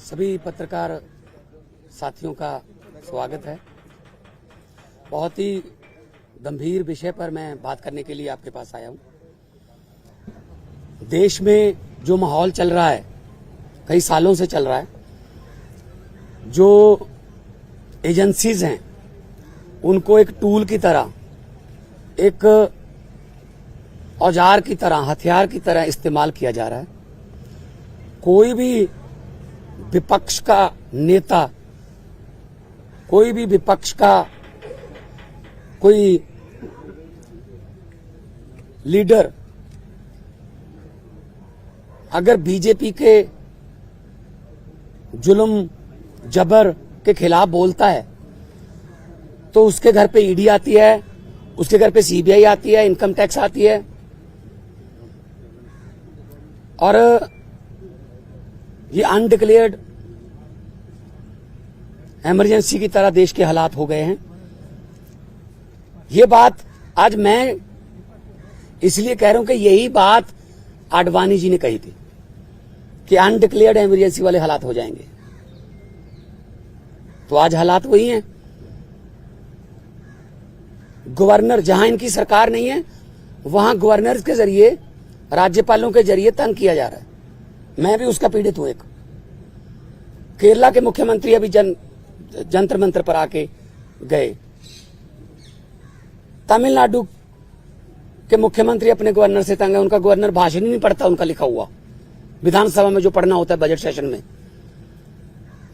सभी पत्रकार साथियों का स्वागत है। बहुत ही गंभीर विषय पर मैं बात करने के लिए आपके पास आया हूं। देश में जो माहौल चल रहा है, कई सालों से चल रहा है, जो एजेंसीज हैं उनको एक टूल की तरह, एक औजार की तरह, हथियार की तरह इस्तेमाल किया जा रहा है। कोई भी विपक्ष का नेता, कोई भी विपक्ष का कोई लीडर अगर बीजेपी के जुल्म जबर के खिलाफ बोलता है तो उसके घर पे ईडी आती है, उसके घर पे सीबीआई आती है, इनकम टैक्स आती है। और ये अनडिक्लेयर्ड इमरजेंसी की तरह देश के हालात हो गए हैं। ये बात आज मैं इसलिए कह रहा हूं कि यही बात आडवाणी जी ने कही थी कि अनडिक्लेयर्ड इमरजेंसी वाले हालात हो जाएंगे। तो आज हालात वही हैं। गवर्नर, जहां इनकी सरकार नहीं है वहां गवर्नर के जरिए, राज्यपालों के जरिए तंग किया जा रहा है। मैं भी उसका पीड़ित हूं। एक केरला के मुख्यमंत्री अभी जंतर मंतर पर आके गए। तमिलनाडु के मुख्यमंत्री अपने गवर्नर से तंग है। उनका गवर्नर भाषण ही नहीं पढ़ता, उनका लिखा हुआ विधानसभा में जो पढ़ना होता है बजट सेशन में।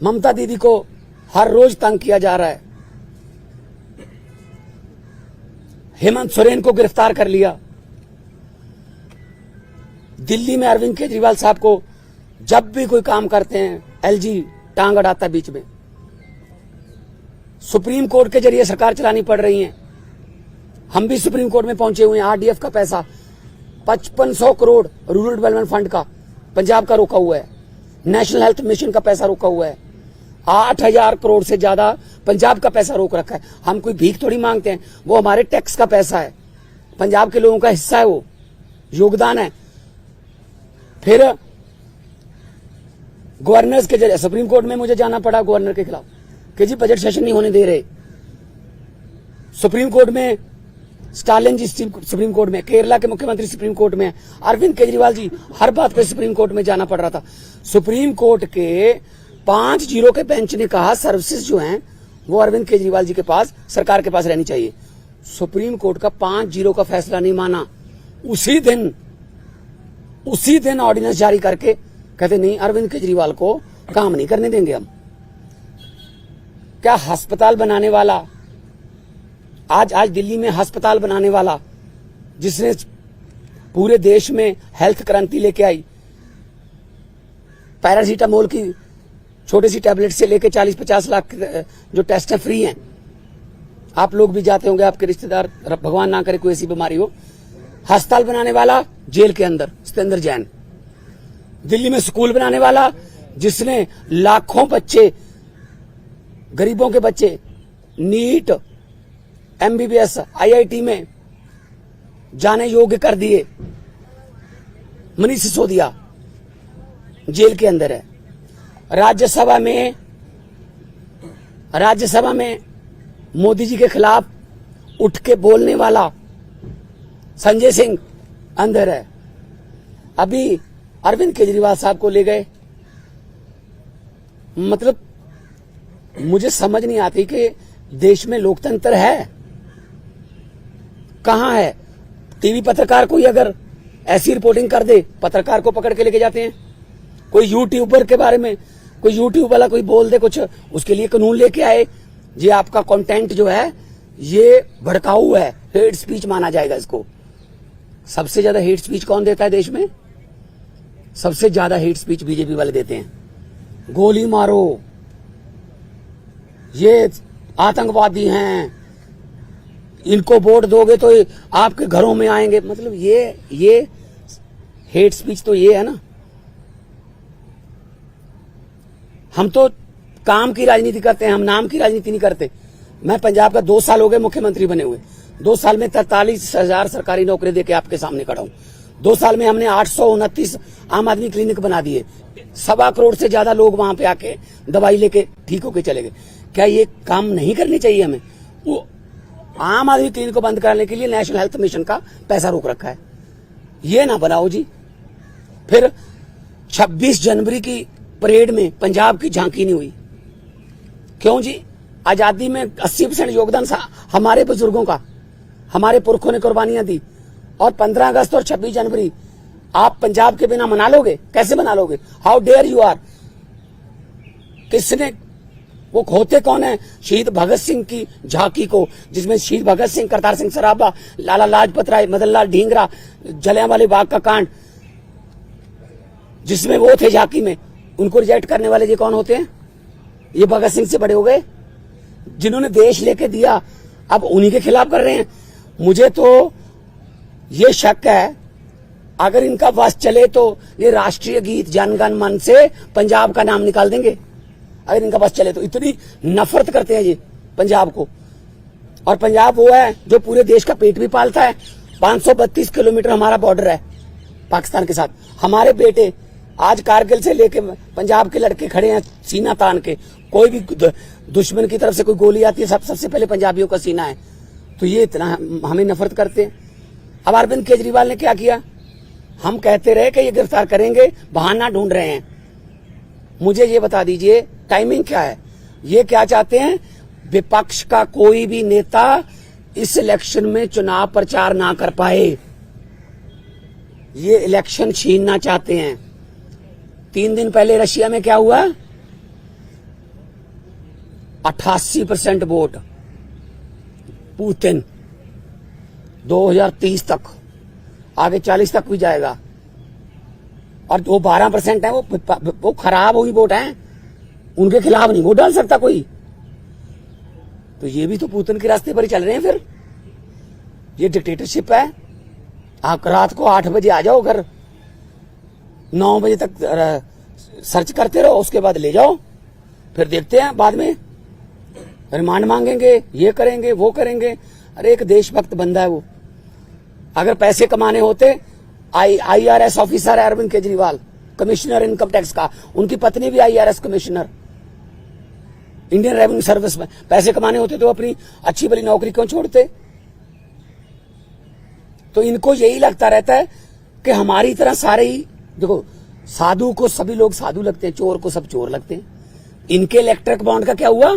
ममता दीदी को हर रोज तंग किया जा रहा है। हेमंत सोरेन को गिरफ्तार कर लिया। दिल्ली में अरविंद केजरीवाल साहब को जब भी कोई काम करते हैं एलजी टांग अड़ाता है बीच में। सुप्रीम कोर्ट के जरिए सरकार चलानी पड़ रही है। हम भी सुप्रीम कोर्ट में पहुंचे हुए हैं। आरडीएफ का पैसा 5500 करोड़ रूरल डेवलपमेंट फंड का पंजाब का रोका हुआ है। नेशनल हेल्थ मिशन का पैसा रोका हुआ है। 8000 करोड़ से ज्यादा पंजाब का पैसा रोक रखा है। हम कोई भीख थोड़ी मांगते हैं, वो हमारे टैक्स का पैसा है, पंजाब के लोगों का हिस्सा है, वो योगदान है। फिर गवर्नर्स के जरिए सुप्रीम कोर्ट में मुझे जाना पड़ा गवर्नर के खिलाफ कि जी बजट सेशन नहीं होने दे रहे। सुप्रीम कोर्ट में स्टालिन जी सुप्रीम कोर्ट में, केरला के मुख्यमंत्री सुप्रीम कोर्ट में, अरविंद केजरीवाल जी, हर बात पे सुप्रीम कोर्ट में जाना पड़ रहा था। सुप्रीम कोर्ट के 5-0 के बेंच ने कहा सर्विसेज जो हैं वो अरविंद केजरीवाल जी के पास, सरकार के पास रहनी चाहिए। सुप्रीम कोर्ट का 5-0 का फैसला नहीं माना। उसी दिन ऑर्डिनेंस जारी करके कहते नहीं, अरविंद केजरीवाल को काम नहीं करने देंगे हम। क्या अस्पताल बनाने वाला, आज दिल्ली में अस्पताल बनाने वाला, जिसने पूरे देश में हेल्थ क्रांति लेके आई, पैरासीटामोल की छोटी सी टैबलेट से लेके 40-50 लाख जो टेस्ट है फ्री हैं। आप लोग भी जाते होंगे, आपके रिश्तेदार, भगवान ना करे कोई ऐसी बीमारी हो। अस्पताल बनाने वाला जेल के अंदर सत्येंद्र जैन। दिल्ली में स्कूल बनाने वाला, जिसने लाखों बच्चे, गरीबों के बच्चे नीट, एमबीबीएस, आईआईटी में जाने योग्य कर दिए, मनीष सिसोदिया जेल के अंदर है। राज्यसभा में मोदी जी के खिलाफ उठ के बोलने वाला संजय सिंह अंदर है। अभी अरविंद केजरीवाल साहब को ले गए। मतलब मुझे समझ नहीं आती कि देश में लोकतंत्र है कहां है। टीवी पत्रकार कोई अगर ऐसी रिपोर्टिंग कर दे, पत्रकार को पकड़ के लेके जाते हैं। कोई यूट्यूबर के बारे में, कोई यूट्यूब वाला कोई बोल दे कुछ, उसके लिए कानून लेके आए, ये आपका कंटेंट जो है ये भड़काऊ है, हेट स्पीच माना जाएगा इसको। सबसे ज्यादा हेट स्पीच कौन देता है देश में? सबसे ज्यादा हेट स्पीच बीजेपी वाले देते हैं। गोली मारो, ये आतंकवादी हैं, इनको वोट दोगे तो आपके घरों में आएंगे। मतलब ये हेट स्पीच तो ये है ना। हम तो काम की राजनीति करते हैं, हम नाम की राजनीति नहीं करते। मैं पंजाब का 2 साल हो गए मुख्यमंत्री बने हुए। 2 साल में 43,000 सरकारी नौकरी देके आपके सामने खड़ा हूं। 2 साल में हमने 829 आम आदमी क्लिनिक बना दिए। 1.25 करोड़ से ज्यादा लोग वहां पे आके दवाई लेके ठीक होके चले गए। क्या ये काम नहीं करनी चाहिए हमें? वो आम आदमी क्लिनिक को बंद कराने के लिए नेशनल हेल्थ मिशन का पैसा रोक रखा है। ये ना बनाओ जी। फिर 26 जनवरी की परेड में पंजाब की झांकी नहीं हुई, क्यों जी? आजादी में 80% योगदान हमारे बुजुर्गों का, हमारे पुरखों ने कुर्बानियां दी, और 15 अगस्त और 26 जनवरी आप पंजाब के बिना मना लोगे? कैसे मना लोगे? How dare you are. किसने, वो होते कौन है शहीद भगत सिंह की झांकी को, जिसमें शहीद भगत सिंह, करतार सिंह सराभा, लाला लाजपत राय, मदन लाल ढींगरा, जलियांवाले बाग का कांड, जिसमें वो थे झांकी में, उनको रिजेक्ट करने वाले ये कौन होते हैं? ये भगत सिंह से बड़े हो गए, जिन्होंने देश लेके दिया, अब उन्हीं के खिलाफ कर रहे हैं। मुझे तो ये शक है, अगर इनका बस चले तो ये राष्ट्रीय गीत जन गण मन से पंजाब का नाम निकाल देंगे। अगर इनका बस चले तो इतनी नफरत करते हैं ये पंजाब को। और पंजाब वो है जो पूरे देश का पेट भी पालता है। 532 किलोमीटर हमारा बॉर्डर है पाकिस्तान के साथ। हमारे बेटे आज कारगिल से लेके पंजाब के लड़के खड़े हैं सीना तान के। कोई भी दुश्मन की तरफ से कोई गोली आती है, सबसे पहले पंजाबियों का सीना है। तो ये इतना हमें नफरत करते हैं। अब अरविंद केजरीवाल ने क्या किया? हम कहते रहे कि ये गिरफ्तार करेंगे, बहाना ढूंढ रहे हैं। मुझे ये बता दीजिए टाइमिंग क्या है? ये क्या चाहते हैं? विपक्ष का कोई भी नेता इस इलेक्शन में चुनाव प्रचार ना कर पाए, ये इलेक्शन छीनना चाहते हैं। 3 दिन पहले रशिया में क्या हुआ? 88% वोट पुतिन। 2030 तक, आगे 40 तक भी जाएगा। और वो 12% है, वो खराब हुई वोट है, उनके खिलाफ नहीं वोट डाल सकता कोई। तो ये भी तो पुतिन के रास्ते पर ही चल रहे हैं। फिर ये डिक्टेटरशिप है। आप रात को 8 बजे आ जाओ घर, 9 बजे तक सर्च करते रहो, उसके बाद ले जाओ, फिर देखते हैं बाद में रिमांड मांगेंगे, ये करेंगे वो करेंगे। अरे एक देशभक्त बंदा है वो। अगर पैसे कमाने होते, IRS ऑफिसर है Arvind Kejriwal, commissioner income tax का, उनकी पत्नी भी IRS commissioner, Indian revenue service में। पैसे कमाने होते तो अपनी अच्छी भली नौकरी क्यों छोड़ते? तो इनको यही लगता रहता है कि हमारी तरह सारे ही, देखो साधु को सभी लोग साधु लगते हैं, चोर को सब चोर लगते हैं। इनके इलेक्ट्रिक बॉन्ड का क्या हुआ?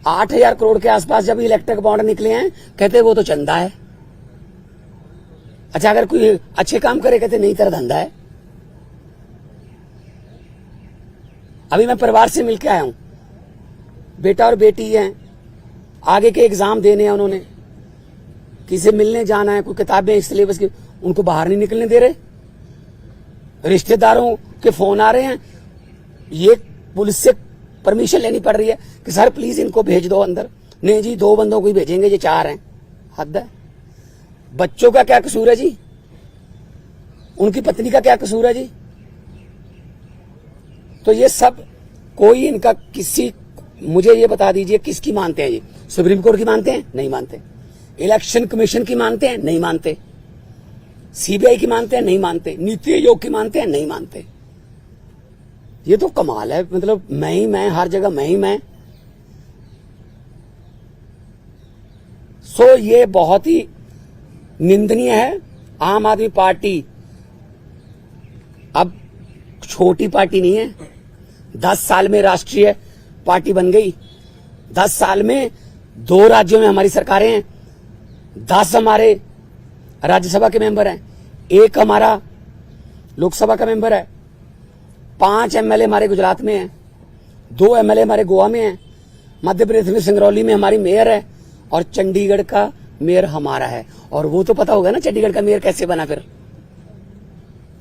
8,000 करोड़ के आसपास जब इलेक्ट्रिक बॉन्ड निकले हैं, कहते वो तो चंदा है। अच्छा, अगर कोई अच्छे काम करे कहते नहीं तेरा धंधा है। अभी मैं परिवार से मिलके आया हूं, बेटा और बेटी हैं, आगे के एग्जाम देने हैं उन्होंने, किसी मिलने जाना है, कोई किताबें सिलेबस की, उनको बाहर नहीं निकलने दे रहे। रिश्तेदारों के फोन आ रहे हैं, ये पुलिस से परमिशन लेनी पड़ रही है कि सर प्लीज इनको भेज दो अंदर। नहीं जी, 2 बंदों को ही भेजेंगे, ये 4 हैं। हद है। बच्चों का क्या कसूर है जी? उनकी पत्नी का क्या कसूर है जी? तो ये सब कोई इनका किसी, मुझे ये बता दीजिए किसकी मानते हैं ये? सुप्रीम कोर्ट की मानते हैं? नहीं मानते। इलेक्शन कमीशन की मानते हैं? नहीं मानते। CBI की मानते हैं? नहीं मानते। नीति आयोग की मानते हैं? नहीं मानते। ये तो कमाल है। मतलब मैं ही मैं, हर जगह मैं ही मैं। सो ये बहुत ही निंदनीय है। आम आदमी पार्टी अब छोटी पार्टी नहीं है। 10 साल में राष्ट्रीय पार्टी बन गई। 10 साल में 2 राज्यों में हमारी सरकारें हैं। 10 हमारे राज्यसभा के मेंबर हैं, 1 हमारा लोकसभा का मेंबर है, 5 MLA हमारे गुजरात में हैं, 2 MLA हमारे गोवा में हैं, मध्य प्रदेश में सिंगरौली में हमारी मेयर है, और चंडीगढ़ का मेयर हमारा है। और वो तो पता होगा ना चंडीगढ़ का मेयर कैसे बना? फिर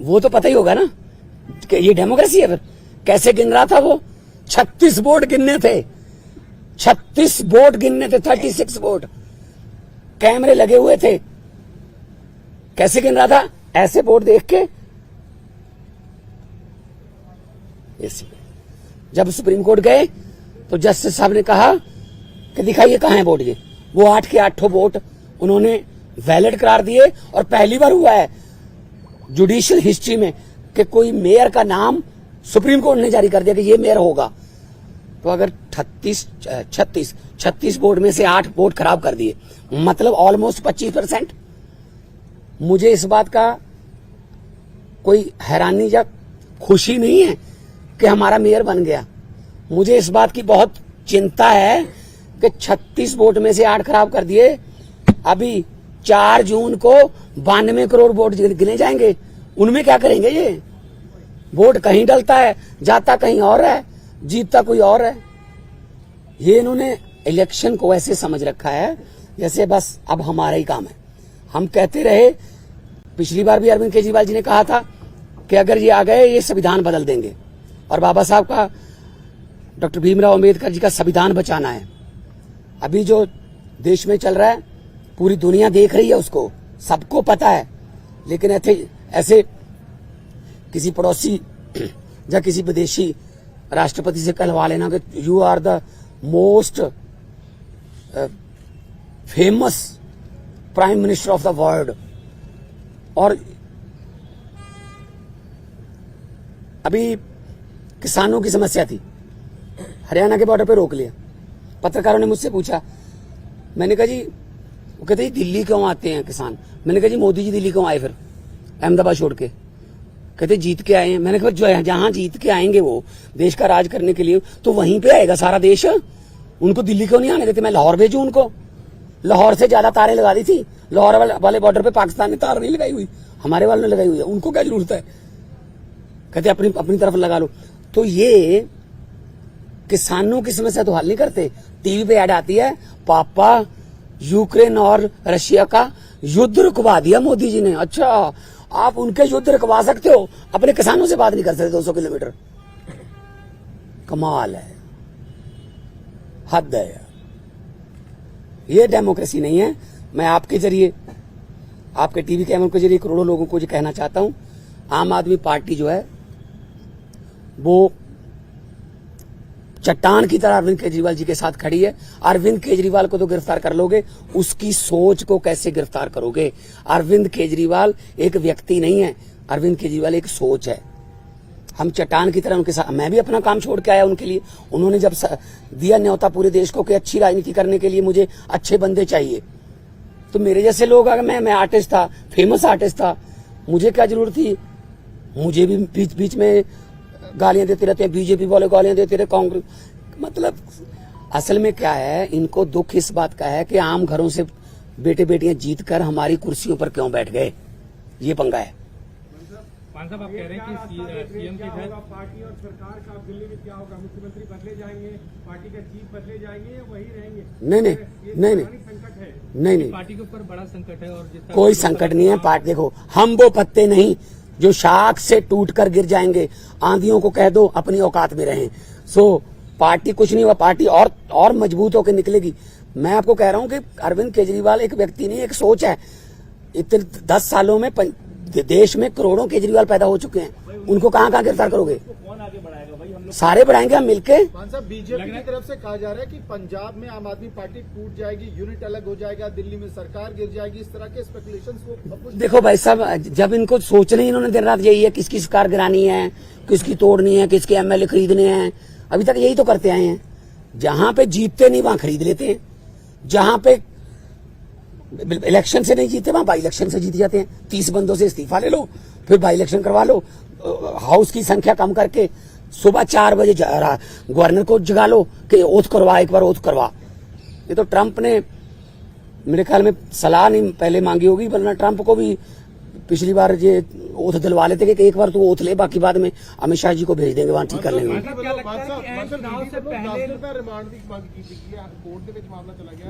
वो तो पता ही होगा ना कि ये डेमोक्रेसी है। फिर कैसे गिन रहा था वो? 36 वोट गिनने थे, 36 वोट गिनने थे, 36 वोट। कैमरे लगे हुए थे। कैसे गिन रहा था? ऐसे वोट देख के। जब सुप्रीम कोर्ट गए तो जस्टिस साहब ने कहा कि दिखाइए कहां है वोट। ये वो 8 के 8 वोट उन्होंने वैलिड करार दिए। और पहली बार हुआ है जुडिशियल हिस्ट्री में कि कोई मेयर का नाम सुप्रीम कोर्ट ने जारी कर दिया कि ये मेयर होगा, तो अगर 36 वोट में से 8 वोट खराब कर दिए, मतलब ऑलमोस्ट 25%। मुझे इस बात का कोई हैरानी या खुशी नहीं है कि हमारा मेयर बन गया। मुझे इस बात की बहुत चिंता है कि 36 वोट में से 8 खराब कर दिए। अभी 4 जून को 92 करोड़ वोट गिने जाएंगे, उनमें क्या करेंगे? ये वोट कहीं डलता है, जाता कहीं और है, जीतता कोई और है। ये इन्होंने इलेक्शन को ऐसे समझ रखा है जैसे बस अब हमारा ही काम है। हम कहते रहे, पिछली बार भी अरविंद केजरीवाल जी ने कहा था कि अगर ये आ गए ये संविधान बदल देंगे, और बाबा साहब का, डॉक्टर भीमराव अंबेडकर जी का संविधान बचाना है। अभी जो देश में चल रहा है पूरी दुनिया देख रही है, उसको सबको पता है, लेकिन ऐसे किसी पड़ोसी या किसी विदेशी राष्ट्रपति से कहलवा लेना कि you are the most famous prime minister of the world. और अभी किसानों की समस्या थी, हरियाणा के बॉर्डर पे रोक लिया। पत्रकारों ने मुझसे पूछा, मैंने कहा जी, वो कहते दिल्ली क्यों आते हैं किसान? मैंने कहा जी मोदी जी दिल्ली क्यों आए फिर अहमदाबाद छोड़ के? कहते जीत के आए हैं। मैंने कहा जो जहां जीत के आएंगे वो देश का राज करने के लिए, तो वहीं पे आएगा सारा देश, उनको दिल्ली क्यों नहीं आने देते? मैं लाहौर भेजू उनको? लाहौर से ज्यादा तारें लगा दी थी, लाहौर वाले बॉर्डर पे पाकिस्तान ने तार नहीं लगाई हुई, हमारे वालों ने लगाई हुई है, उनको क्या जरूरत है? कहते अपनी तरफ लगा लो। तो ये किसानों की समस्या तो हल नहीं करते। टीवी पे ऐड आती है, पापा यूक्रेन और रशिया का युद्ध रुकवा दिया मोदी जी ने। अच्छा, आप उनके युद्ध रुकवा सकते हो, अपने किसानों से बात नहीं कर सकते 200 किलोमीटर? कमाल है, हद है यार। ये डेमोक्रेसी नहीं है। मैं आपके जरिए, आपके टीवी कैमरों के जरिए करोड़ों लोगों को ये कहना चाहता हूं, आम आदमी पार्टी जो है वो चट्टान की तरह अरविंद केजरीवाल जी के साथ खड़ी है। अरविंद केजरीवाल को तो गिरफ्तार कर लोगे, उसकी सोच को कैसे गिरफ्तार करोगे? अरविंद केजरीवाल एक व्यक्ति नहीं है, अरविंद केजरीवाल एक सोच है। हम चट्टान की तरह उनके साथ, मैं भी अपना काम छोड़ के आया उनके लिए। उन्होंने जब दिया न्योता पूरे देश को कि अच्छी राजनीति करने के लिए मुझे अच्छे बंदे चाहिए, तो मेरे जैसे लोग, अगर मैं आर्टिस्ट था, फेमस आर्टिस्ट था, मुझे क्या जरूरत थी? मुझे भी बीच बीच में गालियां देते रहते हैं, बीजेपी वाले गालियां देते रहे, कांग्रेस। मतलब असल में क्या है, इनको दुख इस बात का है कि आम घरों से बेटे बेटियां जीत कर हमारी कुर्सियों पर क्यों बैठ गए, ये पंगा है। साहब, आप कह रहे हैं कि सीएम के घर पार्टी और सरकार का दिल्ली में क्या होगा? मुख्यमंत्री बदले जाएंगे, पार्टी का चीफ बदले जाएंगे, या वही रहेंगे? नहीं, पार्टी के ऊपर बड़ा संकट है। और कोई संकट नहीं है। पार्टी देखो, हम वो पत्ते नहीं जो शाख से टूटकर गिर जाएंगे। आंधियों को कह दो अपनी औकात में रहें। सो पार्टी कुछ नहीं हुआ, पार्टी और मजबूत होकर निकलेगी। मैं आपको कह रहा हूं कि अरविंद केजरीवाल एक व्यक्ति नहीं, एक सोच है। इतने 10 सालों में देश में करोड़ों केजरीवाल पैदा हो चुके हैं, उनको कहां गिरफ्तार करोगे? कौन आगे बढ़ाएगा भाई? हम लोग सारे बढ़ाएंगे हम मिलके। साहब, बीजेपी की तरफ से कहा जा रहा है कि पंजाब में आम आदमी पार्टी टूट जाएगी, यूनिट अलग हो जाएगा, दिल्ली में सरकार गिर जाएगी, इस तरह के स्पेकुलेशंस को। देखो भाई साहब, जब इनको सोचना ही इन्होंने दिन रात यही है, किसकी सरकार गिरानी है, किसकी तोड़नी है, किसके एमएलए खरीदने हैं, अभी तक यही तो करते आए हैं। जहां पे जीतते नहीं वहां खरीद लेते हैं, जहां पे इलेक्शन से नहीं जीते वहां बाई इलेक्शन से जीत जाते हैं। 30 बंदों से इस्तीफा ले लो, फिर बाई इलेक्शन करवा लो, हाउस की संख्या कम करके सुबह 4 बजे गवर्नर को जगा लो कि ओथ करवा, एक बार ओथ करवा। ये तो ट्रंप ने मेरे ख्याल में सलाह नहीं पहले मांगी होगी, वरना ट्रंप को भी पिछली बार ये ओथ दिलवा लेते कि एक बार तो ओथ ले, बाकी बाद में अमित शाह जी को भेज देंगे, वहां ठीक कर लेंगे।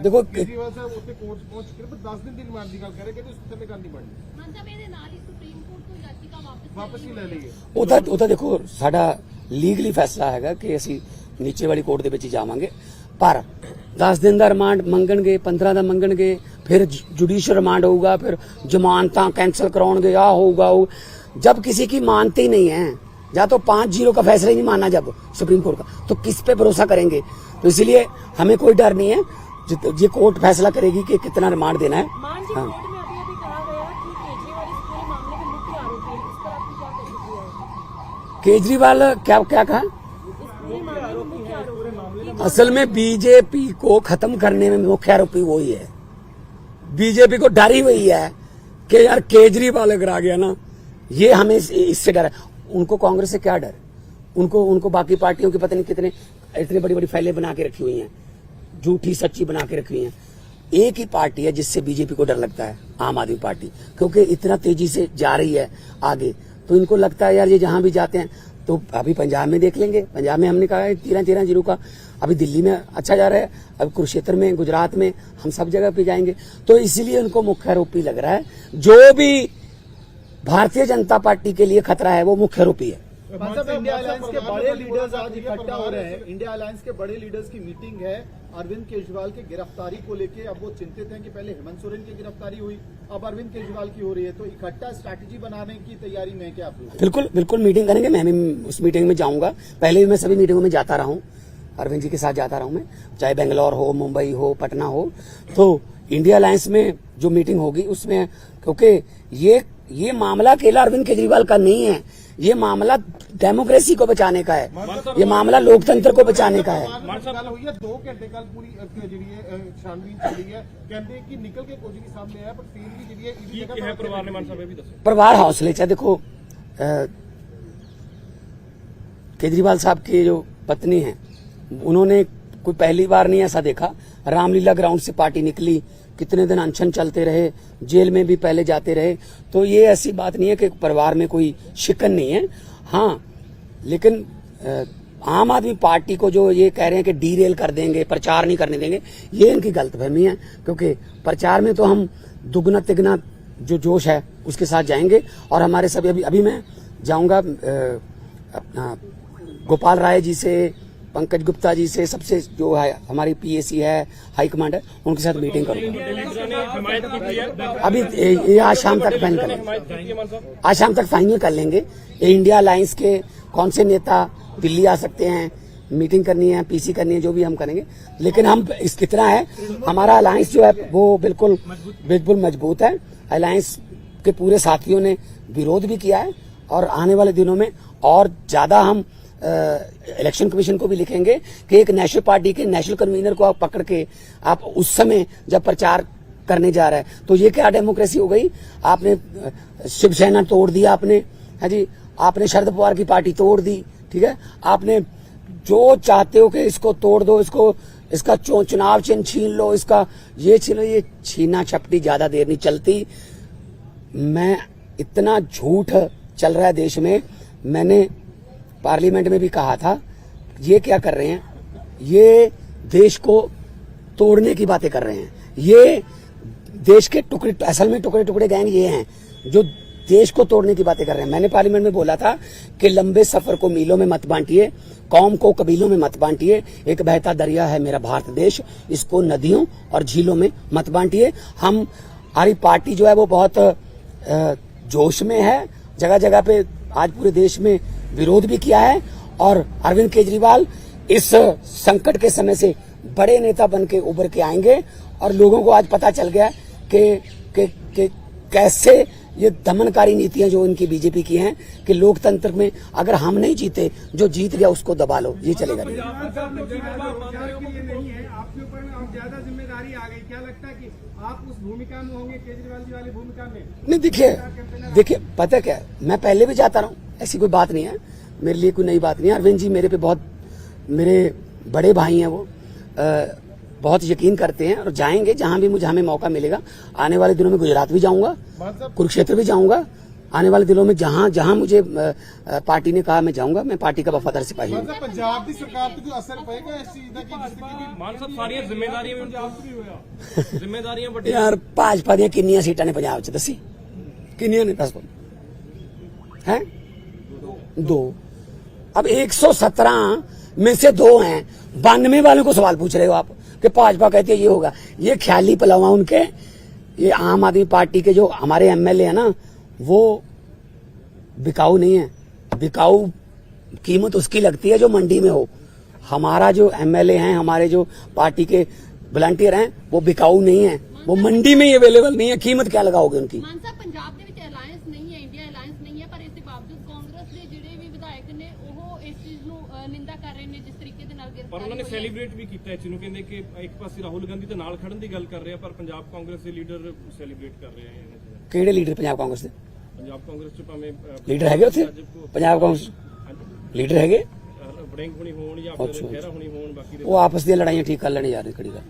देखो ਉਹ ਤਾਂ ਦੇਖੋ ਸਾਡਾ ਲੀਗਲੀ ਫੈਸਲਾ ਹੈਗਾ ਕਿ ਅਸੀਂ ਨੀਚੇ ਵਾਲੀ ਕੋਰਟ ਦੇ ਵਿੱਚ ਹੀ ਜਾਵਾਂਗੇ, ਪਰ 10 दिन ਦਾ ਰਿਮਾਂਡ ਮੰਗਣਗੇ, 15 ਦਾ ਮੰਗਣਗੇ, फिर जुडिशियल रिमांड होगा, फिर जमानतां कैंसिल कराउणगे, आ होगा। जब किसी की मानते ही नहीं है, या तो 5-0 का फैसला ही नहीं माना जब सुप्रीम कोर्ट का, तो किस पे भरोसा करेंगे? तो इसलिए हमें कोई डर नहीं है, ये कोर्ट फैसला करेगी कि कितना रिमांड देना है। हाँ। केजरीवाल क्या क्या कहा? असल में बीजेपी को खत्म करने में मुख्य आरोपी वही है। बीजेपी को डर ही वही है कि यार केजरीवाल अगर आ गया ना, ये हमें इससे डर है। उनको कांग्रेस से क्या डर? उनको बाकी पार्टियों की पता नहीं कितने इतनी बड़ी बड़ी फाइलें बना के रखी हुई हैं, झूठी सच्ची बना के रखी हुई हैं। एक ही पार्टी है जिससे बीजेपी को डर लगता है, आम आदमी पार्टी, क्योंकि इतना तेजी से जा रही है आगे। तो इनको लगता है यार ये जहां भी जाते हैं, तो अभी पंजाब में देख लेंगे, पंजाब में हमने कहा है 13 जीरो का, अभी दिल्ली में अच्छा जा रहा है, अब कुरुक्षेत्र में, गुजरात में, हम सब जगह पे जाएंगे। तो इसीलिए उनको मुख्य आरोपी लग रहा है। जो भी भारतीय जनता पार्टी के लिए खतरा है वो मुख्य आरोपी है। मतलब इंडिया अलायंस के बड़े लीडर्स आज इकट्ठा हो रहे हैं। इंडिया अलायंस के बड़े लीडर्स की मीटिंग है अरविंद केजरीवाल की गिरफ्तारी को लेके। अब वो चिंतित हैं कि पहले हेमंत सोरेन की गिरफ्तारी हुई, अब अरविंद केजरीवाल की हो रही है, तो इकट्ठा स्ट्रैटेजी बनाने की तैयारी में क्या आप लोग? बिल्कुल बिल्कुल मीटिंग करेंगे। मैं भी उस मीटिंग में जाऊंगा। पहले भी मैं सभी मीटिंगों में जाता रहा हूँ, अरविंद जी के साथ जाता रहा हूँ मैं, चाहे बेंगलोर हो, मुंबई हो, पटना हो। तो इंडिया अलायंस में जो मीटिंग होगी उसमें, क्योंकि ये मामला अकेला अरविंद केजरीवाल का नहीं है, ये मामला डेमोक्रेसी को बचाने का है, ये मामला लोकतंत्र को बचाने का है। 2 घंटे कल पूरी छानबीन चली है, कहते हैं कि निकल के कुछ नहीं सामने आया, पर फिर भी ਕੀ ਹੈ ਪਰਿਵਾਰ ਨੇ ਮਾਨ ਸਾਹਿਬ ਇਹ ਵੀ ਦੱਸੋ। परिवार हौसले से देखो, केजरीवाल साहब की जो पत्नी है, उन्होंने कोई पहली बार नहीं ऐसा देखा, रामलीला ग्राउंड से पार्टी निकली, कितने दिन अनशन चलते रहे, जेल में भी पहले जाते रहे। तो ये ऐसी बात नहीं है कि परिवार में कोई शिकन नहीं है। हाँ, लेकिन आम आदमी पार्टी को जो ये कह रहे हैं कि डीरेल कर देंगे, प्रचार नहीं करने देंगे, ये इनकी गलतफहमी है। क्योंकि प्रचार में तो हम दुगना तिगना जो जोश है उसके साथ जाएंगे। और हमारे सभी अभी मैं जाऊंगा अपना गोपाल राय जी से, पंकज गुप्ता जी से, सबसे जो है हमारी पीएसी है, हाई कमांड है, उनके साथ मीटिंग करूंगा। अभी ये आज शाम तक फाइनल कर लेंगे, आज शाम तक फाइनल कर लेंगे। इंडिया अलायंस के कौन से नेता दिल्ली आ सकते हैं, मीटिंग करनी है, पीसी करनी है, जो भी हम करेंगे। लेकिन हम इस कितना है, हमारा अलायंस जो है वो बिल्कुल मजबूत है। अलायंस के पूरे साथियों ने विरोध भी किया है, और आने वाले दिनों में और ज्यादा हम इलेक्शन कमीशन को भी लिखेंगे कि एक नेशनल पार्टी के नेशनल कन्वीनर को आप पकड़ के आप उस समय जब प्रचार करने जा रहा है, तो ये क्या डेमोक्रेसी हो गई? आपने शिवसेना तोड़ दिया, आपने, है जी, आपने शरद पवार की पार्टी तोड़ दी, ठीक है, आपने जो चाहते हो कि इसको तोड़ दो, इसका चुनाव चिन्ह छीन लो, इसका ये छीन लो, ये छीना छपटी ज्यादा देर नहीं चलती। मैं इतना झूठ चल रहा है देश में, मैंने पार्लियामेंट में भी कहा था, ये क्या कर रहे हैं, ये देश को तोड़ने की बातें कर रहे हैं। ये देश के टुकड़े, असल में टुकड़े गैंग ये हैं जो देश को तोड़ने की बातें कर रहे हैं। मैंने पार्लियामेंट में बोला था कि लंबे सफर को मीलों में मत बांटिए, कौम को कबीलों में मत बांटिए, एक बहता दरिया है मेरा भारत देश, इसको नदियों और झीलों में मत बांटिए। हमारी पार्टी जो है वो बहुत जोश में है, जगह जगह पे आज पूरे देश में विरोध भी किया है। और अरविंद केजरीवाल इस संकट के समय से बड़े नेता बन के उभर के आएंगे, और लोगों को आज पता चल गया कि कैसे ये दमनकारी नीतियां जो इनकी बीजेपी की हैं, कि लोकतंत्र में अगर हम नहीं जीते, जो जीत गया उसको दबा लो, ये चलेगा नहीं। आपके ऊपर ज्यादा जिम्मेदारी आ गई, क्या लगता है कि आप उस भूमिका में होंगे, केजरीवाल जी वाली भूमिका में? नहीं, देखिए पता क्या, मैं पहले भी जाता रहा हूँ, ऐसी कोई बात नहीं है, मेरे लिए कोई नई बात नहीं है। अरविंद जी मेरे पे बहुत, मेरे बड़े भाई हैं, वो बहुत यकीन करते हैं, और जाएंगे जहां भी मुझे हमें मौका मिलेगा। आने वाले दिनों में गुजरात भी जाऊंगा, कुरुक्षेत्र भी जाऊंगा, आने वाले दिनों में जहां मुझे पार्टी ने कहा मैं जाऊंगा। मैं पार्टी का वफादार सिपाही हूँ। पंजाब की सरकार पे जो असर पड़ेगा इस चीज का, मान साहब सारियां जिम्मेदारियां बड़ी यार भाजपा ਦੀਆਂ ਕਿੰਨੀਆਂ ਸੀਟਾਂ ਨੇ ਪੰਜਾਬ 'ਚ ਦੱਸੀ, ਕਿੰਨੀਆਂ ਨੇ ਦੱਸ हैं? 2। अब 117 में से 2 हैं, 92 वालों को सवाल पूछ रहे हो आप कि भाजपा कहती है ये होगा। ये ख्याली पलावा उनके, ये आम आदमी पार्टी के जो हमारे एमएलए है ना, वो बिकाऊ नहीं है। बिकाऊ कीमत उसकी लगती है जो मंडी में हो। हमारा जो एमएलए हैं, हमारे जो पार्टी के वॉलंटियर हैं, वो बिकाऊ नहीं है, वो मंडी में ही अवेलेबल नहीं है। कीमत क्या लगाओगे उनकी? पंजाब ਦੇ ਵਿੱਚ ਅਲਾयंस नहीं है, इंडिया अलायंस नहीं ਨਹੀਂ ਹੈ, ਪਰ ਇਸ ਦੇ ਬਾਵਜੂਦ ਕਾਂਗਰਸ ਦੇ ਜਿਹੜੇ ਵੀ ਵਿਧਾਇਕ ਨੇ ਉਹ ਇਸ ਚੀਜ਼ ਨੂੰ ਨਿੰਦਾ ਕਰ ਰਹੇ ਨੇ ਜਿਸ ਤਰੀਕੇ ਦੇ ਨਾਲ ਪਰ ਗ੍ਰਿਫਤਾਰੀ ਉਹਨਾਂ ਨੇ ਹੋਈ ਹੈ। ਸੈਲੀਬ੍ਰੇਟ ਵੀ ਕੀਤਾ ਇਸ ਨੂੰ, ਕਹਿੰਦੇ ਕਿ ਇੱਕ ਪਾਸੇ ਰਾਹੁਲ ਗਾਂਧੀ ਦੇ ਨਾਲ ਖੜਨ ਦੀ ਗੱਲ ਕਰ ਰਹੇ ਆ, ਪਰ ਪੰਜਾਬ ਕਾਂਗਰਸ ਦੇ ਲੀਡਰ ਸੈਲੀਬ੍ਰੇਟ ਕਰ ਰਹੇ ਆ ਇਹਨਾਂ ਚੀਜ਼ਾਂ। ਕਿਹੜੇ ਲੀਡਰ ਪੰਜਾਬ ਕਾਂਗਰਸ ਦੇ ਪੰਜਾਬ ਕਾਂਗਰਸ ਚ ਭਾਵੇਂ ਲੀਡਰ ਹੈਗੇ ਉੱਥੇ ਪੰਜਾਬ ਕਾਂਗਰਸ ਲੀਡਰ ਹੈਗੇ ਵੜਿੰਗ ਹੋਣੀ ਹੋਣ ਜਾਂ ਫਿਰ ਅੱਛਾ। ਖਹਿਰਾ ਹੋਣੀ ਹੋਣ, ਬਾਕੀ ਦੇ ਉਹ ਆਪਸ ਦੀਆਂ ਲੜਾਈਆਂ ਠੀਕ ਕਰ ਲੈਣੇ ਯਾਰ, ਖੜੀ ਗੱਲ।